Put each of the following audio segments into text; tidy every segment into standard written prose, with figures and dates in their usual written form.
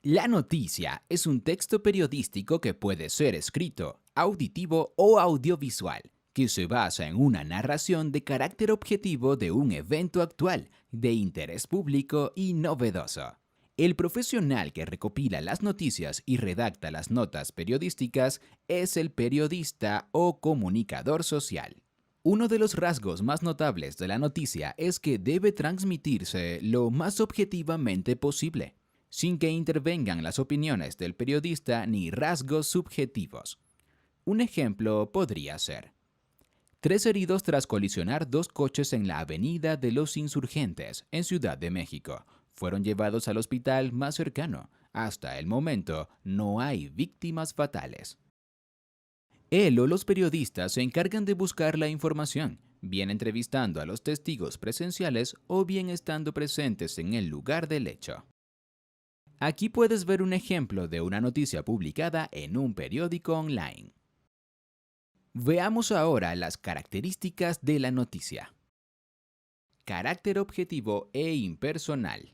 La noticia es un texto periodístico que puede ser escrito, auditivo o audiovisual, que se basa en una narración de carácter objetivo de un evento actual, de interés público y novedoso. El profesional que recopila las noticias y redacta las notas periodísticas es el periodista o comunicador social. Uno de los rasgos más notables de la noticia es que debe transmitirse lo más objetivamente posible, sin que intervengan las opiniones del periodista ni rasgos subjetivos. Un ejemplo podría ser: tres heridos tras colisionar dos coches en la Avenida de los Insurgentes, en Ciudad de México. Fueron llevados al hospital más cercano. Hasta el momento, no hay víctimas fatales. Él o los periodistas se encargan de buscar la información, bien entrevistando a los testigos presenciales o bien estando presentes en el lugar del hecho. Aquí puedes ver un ejemplo de una noticia publicada en un periódico online. Veamos ahora las características de la noticia. Carácter objetivo e impersonal.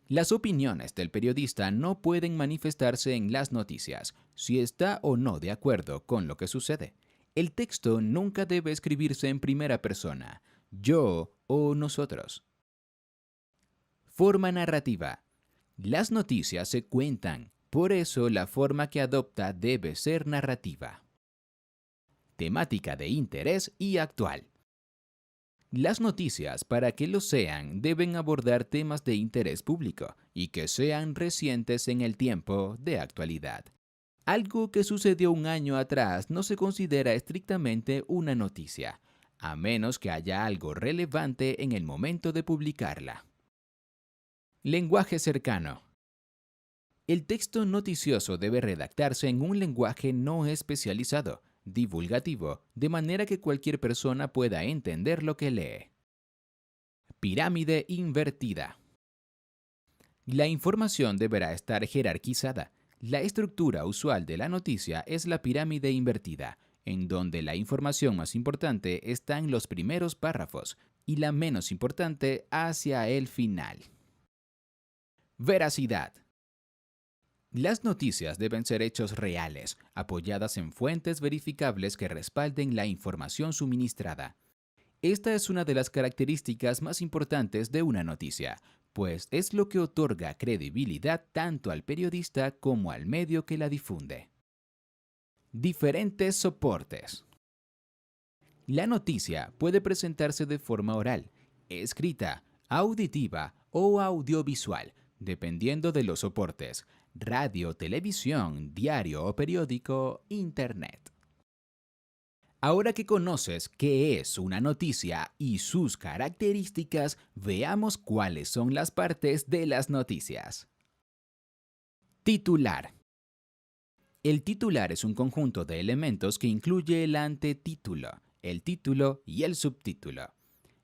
Las opiniones del periodista no pueden manifestarse en las noticias, si está o no de acuerdo con lo que sucede. El texto nunca debe escribirse en primera persona, yo o nosotros. Forma narrativa. Las noticias se cuentan, por eso la forma que adopta debe ser narrativa. Temática de interés y actual. Las noticias, para que lo sean, deben abordar temas de interés público y que sean recientes en el tiempo, de actualidad. Algo que sucedió un año atrás no se considera estrictamente una noticia, a menos que haya algo relevante en el momento de publicarla. Lenguaje cercano. El texto noticioso debe redactarse en un lenguaje no especializado, divulgativo, de manera que cualquier persona pueda entender lo que lee. Pirámide invertida. La información deberá estar jerarquizada. La estructura usual de la noticia es la pirámide invertida, en donde la información más importante está en los primeros párrafos y la menos importante hacia el final. Veracidad. Las noticias deben ser hechos reales, apoyadas en fuentes verificables que respalden la información suministrada. Esta es una de las características más importantes de una noticia, pues es lo que otorga credibilidad tanto al periodista como al medio que la difunde. Diferentes soportes. La noticia puede presentarse de forma oral, escrita, auditiva o audiovisual, dependiendo de los soportes: radio, televisión, diario o periódico, internet. Ahora que conoces qué es una noticia y sus características, veamos cuáles son las partes de las noticias. Titular. El titular es un conjunto de elementos que incluye el antetítulo, el título y el subtítulo.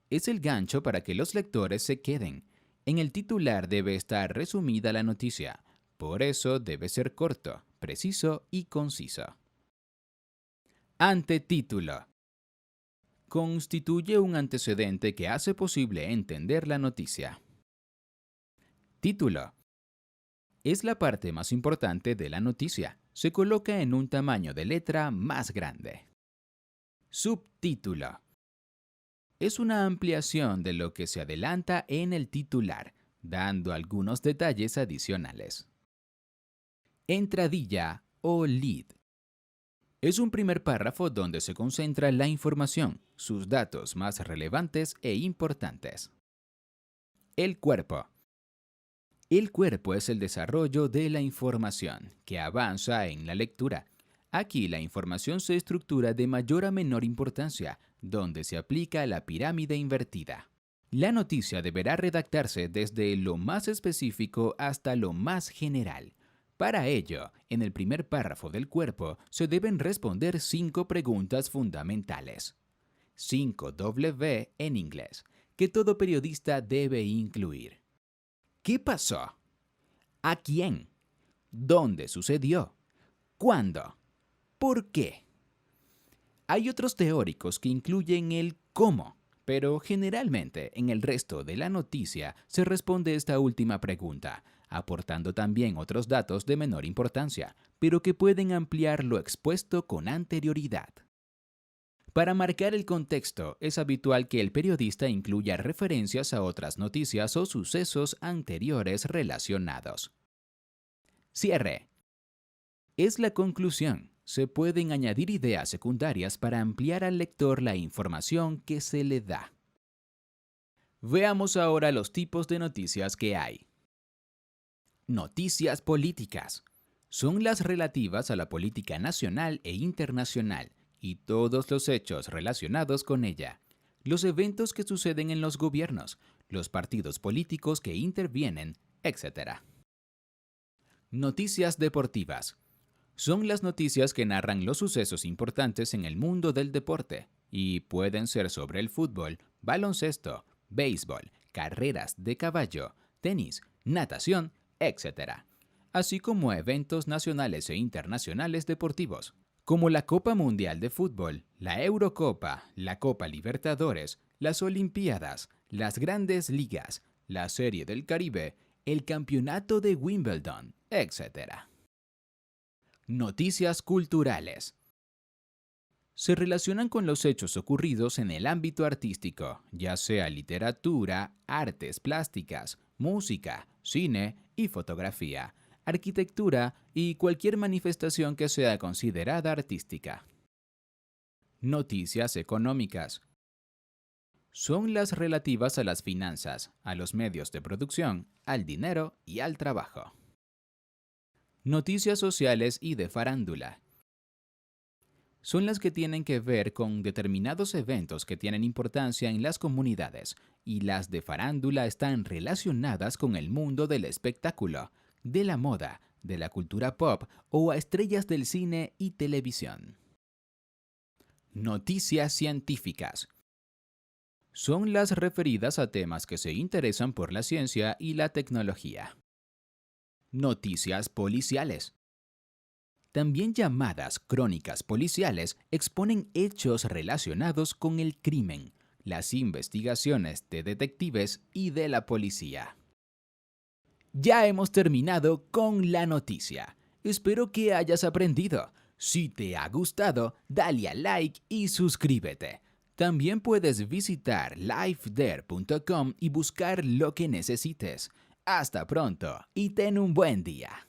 Es el gancho para que los lectores se queden. En el titular debe estar resumida la noticia, por eso debe ser corto, preciso y conciso. Antetítulo. Constituye un antecedente que hace posible entender la noticia. Título. Es la parte más importante de la noticia. Se coloca en un tamaño de letra más grande. Subtítulo. Es una ampliación de lo que se adelanta en el titular, dando algunos detalles adicionales. Entradilla o lead. Es un primer párrafo donde se concentra la información, sus datos más relevantes e importantes. El cuerpo. El cuerpo es el desarrollo de la información, que avanza en la lectura. Aquí la información se estructura de mayor a menor importancia, donde se aplica la pirámide invertida. La noticia deberá redactarse desde lo más específico hasta lo más general. Para ello, en el primer párrafo del cuerpo se deben responder 5 preguntas fundamentales. 5W en inglés, que todo periodista debe incluir. ¿Qué pasó? ¿A quién? ¿Dónde sucedió? ¿Cuándo? ¿Por qué? Hay otros teóricos que incluyen el cómo, pero generalmente en el resto de la noticia se responde esta última pregunta. aportando también otros datos de menor importancia, pero que pueden ampliar lo expuesto con anterioridad. Para marcar el contexto, es habitual que el periodista incluya referencias a otras noticias o sucesos anteriores relacionados. Cierre. Es la conclusión. Se pueden añadir ideas secundarias para ampliar al lector la información que se le da. Veamos ahora los tipos de noticias que hay. Noticias políticas. Son las relativas a la política nacional e internacional y todos los hechos relacionados con ella. Los eventos que suceden en los gobiernos, los partidos políticos que intervienen, etc. Noticias deportivas. Son las noticias que narran los sucesos importantes en el mundo del deporte y pueden ser sobre el fútbol, baloncesto, béisbol, carreras de caballo, tenis, natación, etc. Así como eventos nacionales e internacionales deportivos, como la Copa Mundial de Fútbol, la Eurocopa, la Copa Libertadores, las Olimpiadas, las Grandes Ligas, la Serie del Caribe, el Campeonato de Wimbledon, etc. Noticias culturales. Se relacionan con los hechos ocurridos en el ámbito artístico, ya sea literatura, artes plásticas, música, cine y fotografía, arquitectura y cualquier manifestación que sea considerada artística. Noticias económicas. Son las relativas a las finanzas, a los medios de producción, al dinero y al trabajo. Noticias sociales y de farándula. Son las que tienen que ver con determinados eventos que tienen importancia en las comunidades, y las de farándula están relacionadas con el mundo del espectáculo, de la moda, de la cultura pop o a estrellas del cine y televisión. Noticias científicas. Son las referidas a temas que se interesan por la ciencia y la tecnología. Noticias policiales. También llamadas crónicas policiales, exponen hechos relacionados con el crimen, las investigaciones de detectives y de la policía. Ya hemos terminado con la noticia. Espero que hayas aprendido. Si te ha gustado, dale a like y suscríbete. También puedes visitar lifeder.com y buscar lo que necesites. Hasta pronto y ten un buen día.